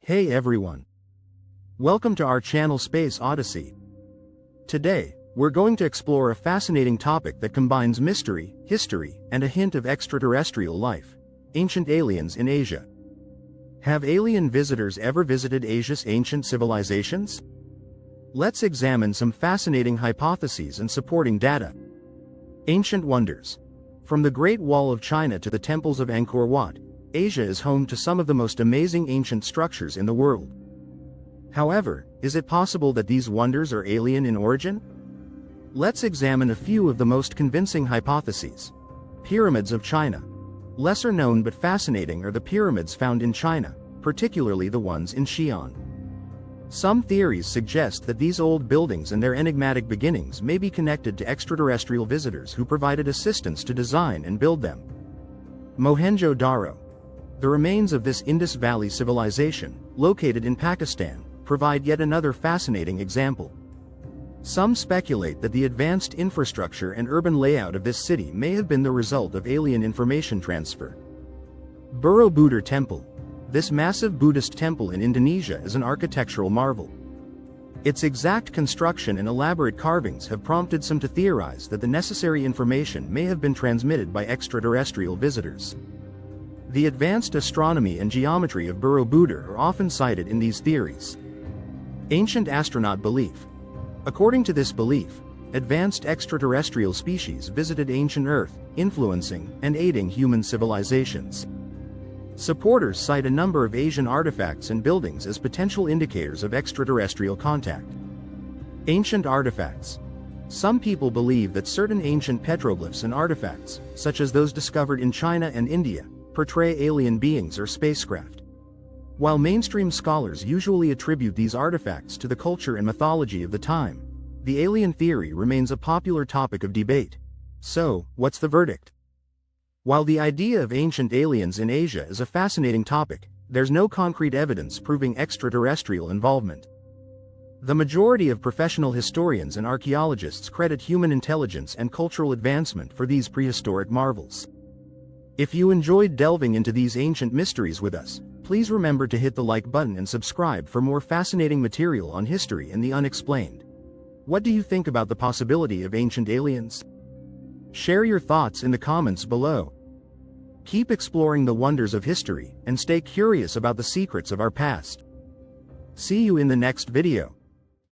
Hey everyone. Welcome to our channel Space Odyssey. Today, we're going to explore a fascinating topic that combines mystery, history, and a hint of extraterrestrial life: ancient aliens in Asia. Have alien visitors ever visited Asia's ancient civilizations? Let's examine some fascinating hypotheses and supporting data. Ancient wonders. From the Great Wall of China to the temples of Angkor Wat, Asia is home to some of the most amazing ancient structures in the world. However, is it possible that these wonders are alien in origin? Let's examine a few of the most convincing hypotheses. Pyramids of China. Lesser known but fascinating are the pyramids found in China, particularly the ones in Xi'an. Some theories suggest that these old buildings and their enigmatic beginnings may be connected to extraterrestrial visitors who provided assistance to design and build them. Mohenjo-Daro. The remains of this Indus Valley civilization, located in Pakistan, provide yet another fascinating example. Some speculate that the advanced infrastructure and urban layout of this city may have been the result of alien information transfer. Borobudur Temple. This massive Buddhist temple in Indonesia is an architectural marvel. Its exact construction and elaborate carvings have prompted some to theorize that the necessary information may have been transmitted by extraterrestrial visitors. The advanced astronomy and geometry of Borobudur are often cited in these theories. Ancient astronaut belief. According to this belief, advanced extraterrestrial species visited ancient Earth, influencing and aiding human civilizations. Supporters cite a number of Asian artifacts and buildings as potential indicators of extraterrestrial contact. Ancient artifacts. Some people believe that certain ancient petroglyphs and artifacts, such as those discovered in China and India, portray alien beings or spacecraft. While mainstream scholars usually attribute these artifacts to the culture and mythology of the time, the alien theory remains a popular topic of debate. So, what's the verdict? While the idea of ancient aliens in Asia is a fascinating topic, there's no concrete evidence proving extraterrestrial involvement. The majority of professional historians and archaeologists credit human intelligence and cultural advancement for these prehistoric marvels. If you enjoyed delving into these ancient mysteries with us, please remember to hit the like button and subscribe for more fascinating material on history and the unexplained. What do you think about the possibility of ancient aliens? Share your thoughts in the comments below. Keep exploring the wonders of history and stay curious about the secrets of our past. See you in the next video.